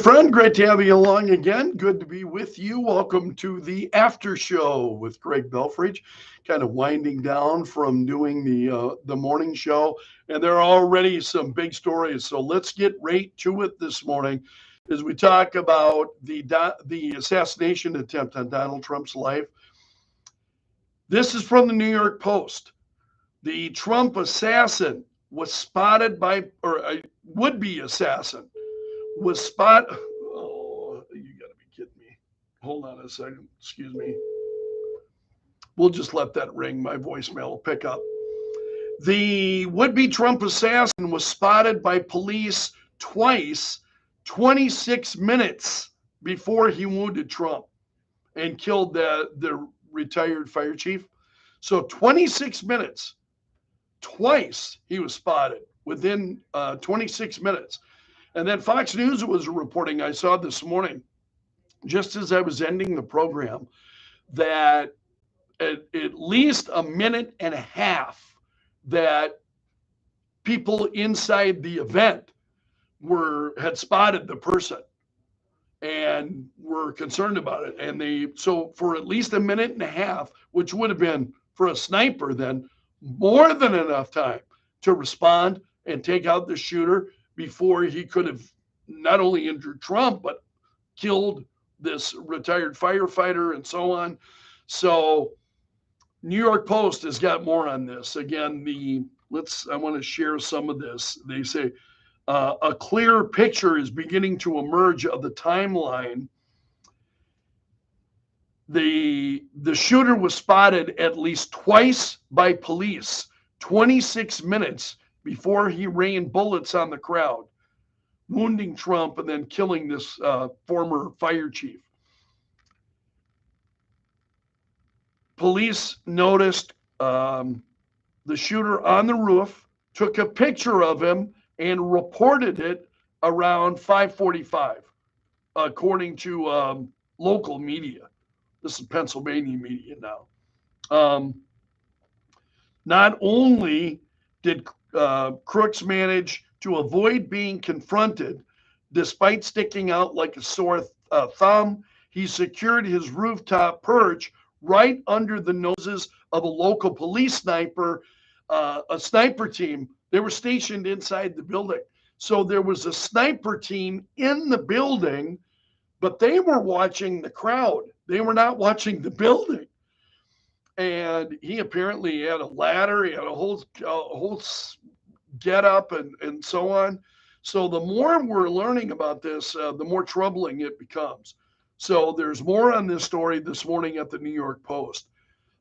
friend. Great to have you along again. Good to be with you. Welcome to the after show with Greg Belfrage. Kind of winding down from doing the morning show, and there are already some big stories. So let's get right to it this morning as we talk about the assassination attempt on Donald Trump's life. This is from the New York Post. The Trump assassin was spotted by, or a would-be assassin was spotted. Oh, you got to be kidding me. Hold on a second. Excuse me. We'll just let that ring. My voicemail will pick up. The would-be Trump assassin was spotted by police twice, 26 minutes before he wounded Trump and killed the retired fire chief. So 26 minutes, twice he was spotted within 26 minutes. And then Fox News was reporting, I saw this morning, just as I was ending the program, that at least a minute and a half that people inside the event had spotted the person and were concerned about it. And so for at least a minute and a half, which would have been for a sniper then more than enough time to respond and take out the shooter before he could have not only injured Trump, but killed this retired firefighter and so on. So New York Post has got more on this. Again, I want to share some of this. They say a clear picture is beginning to emerge of the timeline. The shooter was spotted at least twice by police, 26 minutes before he rained bullets on the crowd, wounding Trump and then killing this former fire chief. Police noticed the shooter on the roof, took a picture of him, and reported it around 5:45, according to local media. This is Pennsylvania media now. Not only did Crooks manage to avoid being confronted, despite sticking out like a sore thumb, he secured his rooftop perch right under the noses of a local police sniper, a sniper team. They were stationed inside the building. So there was a sniper team in the building, but they were watching the crowd. They were not watching the building. And he apparently had a ladder. He had a whole get up and so on. So the more we're learning about this, the more troubling it becomes. So there's more on this story this morning at the New York Post.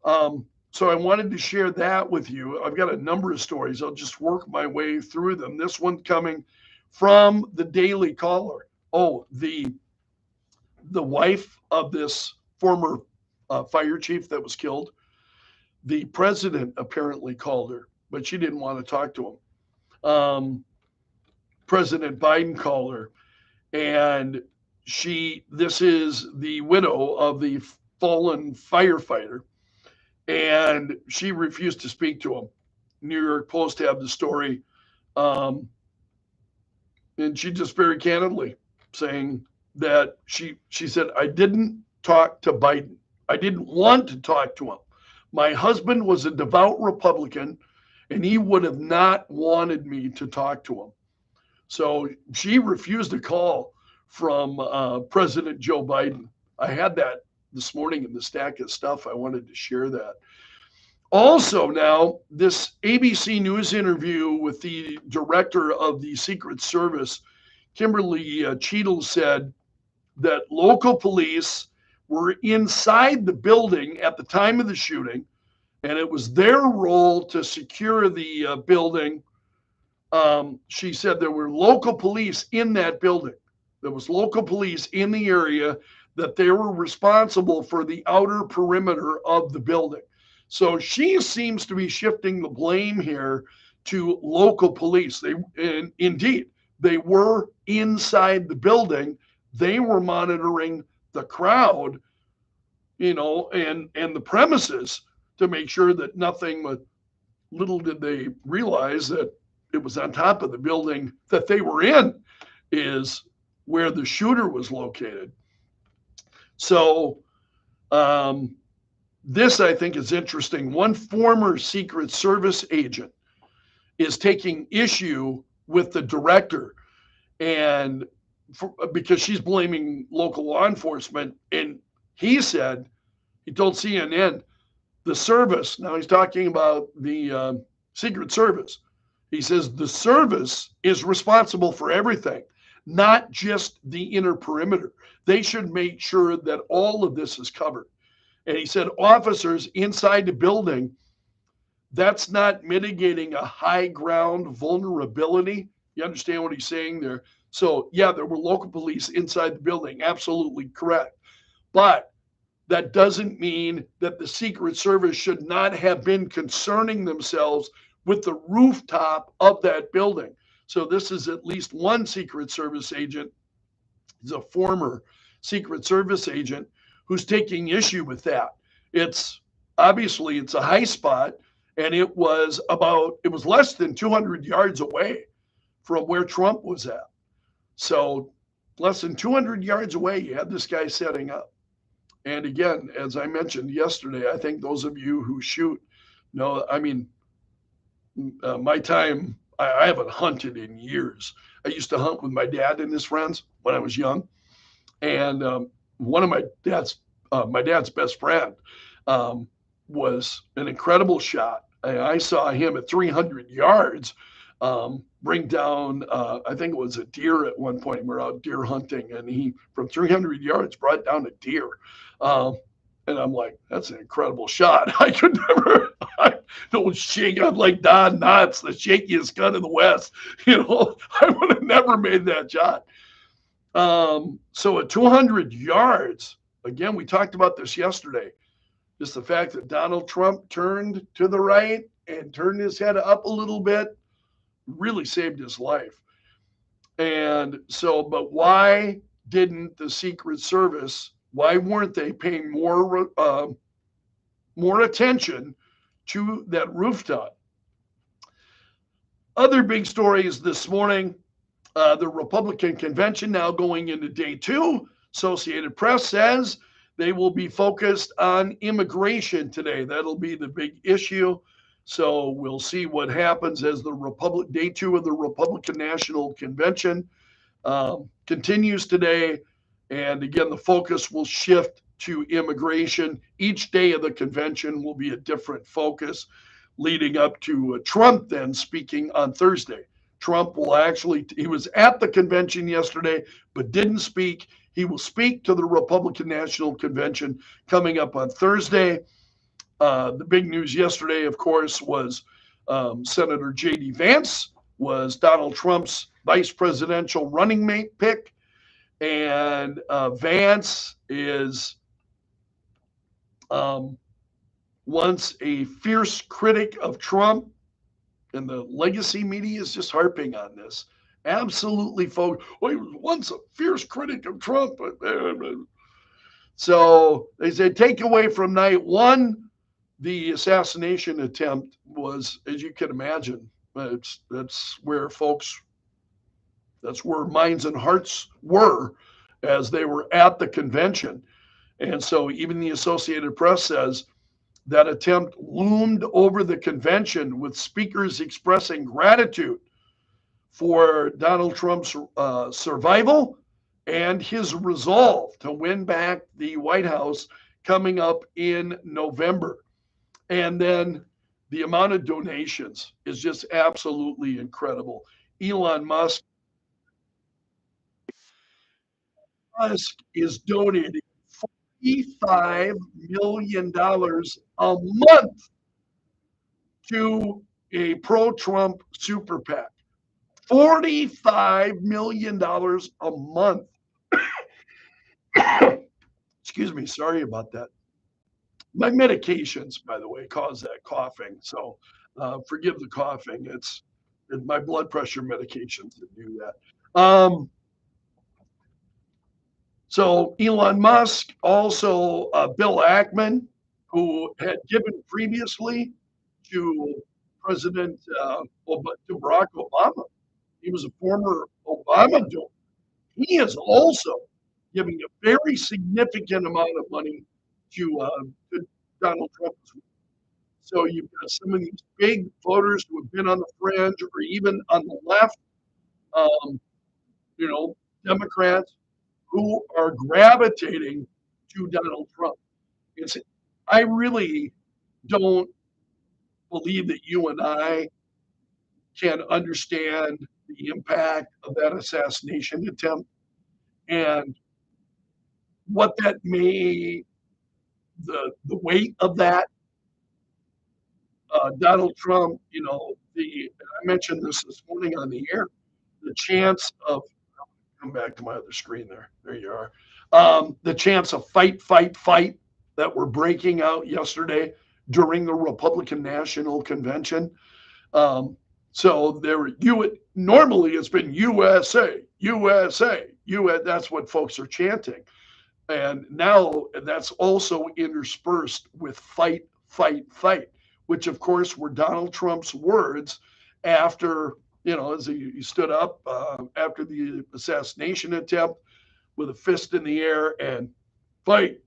So I wanted to share that with you. I've got a number of stories. I'll just work my way through them. This one coming from the Daily Caller. Oh, the wife of this former fire chief that was killed, the president apparently called her, but she didn't want to talk to him. President Biden called her, and this is the widow of the fallen firefighter, and she refused to speak to him. New York Post had the story, and she just very candidly saying that she said, I didn't talk to Biden. I didn't want to talk to him. My husband was a devout Republican, and he would have not wanted me to talk to him. So she refused a call from President Joe Biden. I had that this morning in the stack of stuff. I wanted to share that. Also now, this ABC News interview with the director of the Secret Service, Kimberly Cheadle, said that local police were inside the building at the time of the shooting, and it was their role to secure the building. She said there were local police in that building. There was local police in the area, that they were responsible for the outer perimeter of the building. So she seems to be shifting the blame here to local police. Indeed, they were inside the building. They were monitoring the crowd, and the premises to make sure that nothing, but little did they realize that it was on top of the building that they were in, is where the shooter was located. So um, this, I think, is interesting. One former Secret Service agent is taking issue with the director, and because she's blaming local law enforcement. And he told CNN, the service, now he's talking about the Secret Service. He says the service is responsible for everything, not just the inner perimeter. They should make sure that all of this is covered. And he said officers inside the building, that's not mitigating a high ground vulnerability. You understand what he's saying there? So, yeah, there were local police inside the building. Absolutely correct. But that doesn't mean that the Secret Service should not have been concerning themselves with the rooftop of that building. So, this is at least one Secret Service agent. He's a former Secret Service agent who's taking issue with that. It's obviously it's a high spot, and it was less than 200 yards away from where Trump was at. So less than 200 yards away, you had this guy setting up. And again, as I mentioned yesterday, I think those of you who shoot know, I mean, my time, I haven't hunted in years. I used to hunt with my dad and his friends when I was young. And one of my dad's best friend was an incredible shot. I saw him at 300 yards bring down, I think it was a deer at one point. We were out deer hunting, and he, from 300 yards, brought down a deer. And I'm like, that's an incredible shot. I could never, I don't shake. I'm like Don Knotts, the shakiest gun in the West. I would have never made that shot. So at 200 yards, again, we talked about this yesterday. Just the fact that Donald Trump turned to the right and turned his head up a little bit really saved his life. And so, but why didn't the Secret Service, why weren't they paying more attention to that rooftop? Other big stories this morning, the Republican convention now going into day 2. Associated Press says they will be focused on immigration today. That'll be the big issue. So we'll see what happens as the day 2 of the Republican National Convention continues today. And again, the focus will shift to immigration. Each day of the convention will be a different focus, leading up to Trump then speaking on Thursday. Trump he was at the convention yesterday, but didn't speak. He will speak to the Republican National Convention coming up on Thursday. The big news yesterday, of course, was Senator J.D. Vance was Donald Trump's vice presidential running mate pick. And Vance is once a fierce critic of Trump, and the legacy media is just harping on this. Absolutely, folks. Well, he was once a fierce critic of Trump. So they said, take away from night 1, the assassination attempt was, as you can imagine, that's where minds and hearts were as they were at the convention. And so even the Associated Press says that attempt loomed over the convention, with speakers expressing gratitude for Donald Trump's survival and his resolve to win back the White House coming up in November. And then the amount of donations is just absolutely incredible. Elon Musk is donating $45 million a month to a pro-Trump super PAC. $45 million a month. Excuse me, sorry about that. My medications, by the way, cause that coughing. So forgive the coughing. It's my blood pressure medications that do that. So Elon Musk, also Bill Ackman, who had given previously to President to Barack Obama. He was a former Obama donor. he is also giving a very significant amount of money to Donald Trump. So you've got some of these big voters who have been on the fringe or even on the left, um, you know, Democrats who are gravitating to Donald Trump. It's, I really don't believe that you and I can understand the impact of that assassination attempt and what that may, the weight of that. Donald Trump, I mentioned this morning on the air, the chance of, come back to my other screen there. There you are. The chance of fight that were breaking out yesterday during the Republican National Convention. So normally it's been USA, USA, US. That's what folks are chanting. And now that's also interspersed with fight, which of course were Donald Trump's words after, as he stood up after the assassination attempt with a fist in the air and fight,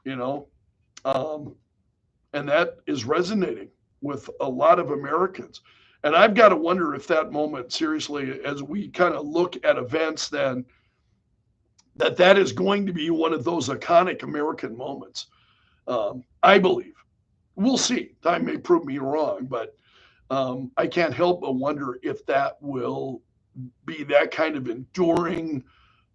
and that is resonating with a lot of Americans. And I've got to wonder if that moment, seriously, as we kind of look at events, then that is going to be one of those iconic American moments. I believe. We'll see. Time may prove me wrong, but I can't help but wonder if that will be that kind of enduring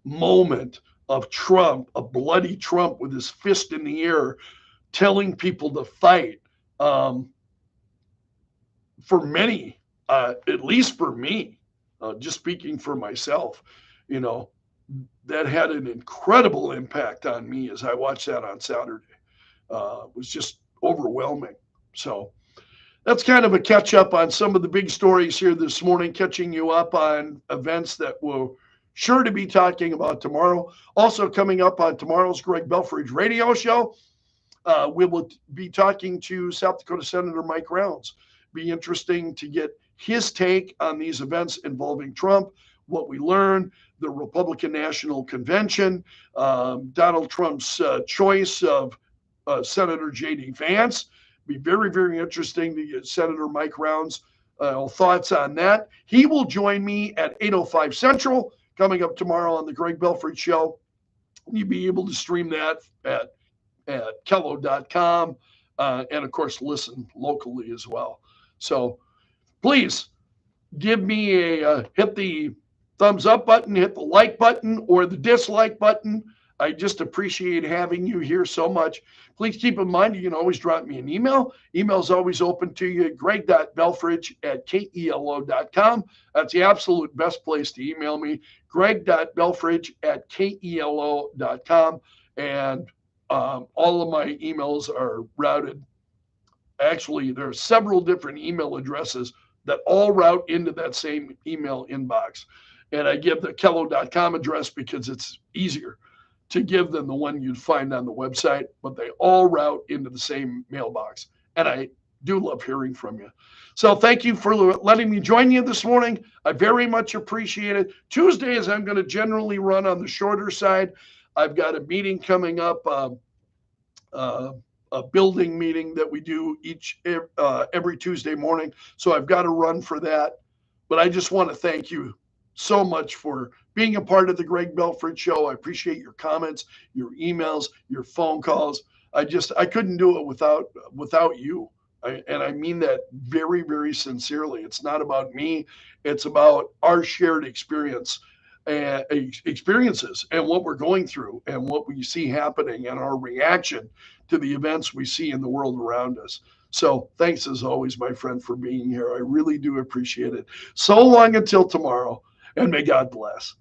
moment of Trump, a bloody Trump with his fist in the air, telling people to fight. For many, at least for me, just speaking for myself, that had an incredible impact on me as I watched that on Saturday. It was just overwhelming. So that's kind of a catch up on some of the big stories here this morning, catching you up on events that we're sure to be talking about tomorrow. Also coming up on tomorrow's Greg Belfrage radio show, we will be talking to South Dakota Senator Mike Rounds. Be interesting to get his take on these events involving Trump, what we learned, the Republican National Convention, Donald Trump's choice of Senator J.D. Vance. Be very, very interesting to get Senator Mike Rounds' thoughts on that. He will join me at 8:05 Central coming up tomorrow on the Greg Belfrage Show. You'll be able to stream that at KELO.com and, of course, listen locally as well. So please give me hit the thumbs up button, hit the like button, or the dislike button. I just appreciate having you here so much. Please keep in mind, you can always drop me an email. Email's always open to you, greg.belfrage@kelo.com. That's the absolute best place to email me, greg.belfrage@kelo.com. And all of my emails are routed. Actually, there are several different email addresses that all route into that same email inbox. And I give the KELO.com address because it's easier to give than the one you'd find on the website, but they all route into the same mailbox. And I do love hearing from you. So thank you for letting me join you this morning. I very much appreciate it. Tuesdays, I'm going to generally run on the shorter side. I've got a meeting coming up, a building meeting that we do every Tuesday morning. So I've got to run for that. But I just want to thank you so much for being a part of the Greg Belfrage Show. I appreciate your comments, your emails, your phone calls. I couldn't do it without you. And I mean that very, very sincerely. It's not about me. It's about our shared experiences and what we're going through and what we see happening and our reaction to the events we see in the world around us. So thanks as always, my friend, for being here. I really do appreciate it. So long until tomorrow, and may God bless.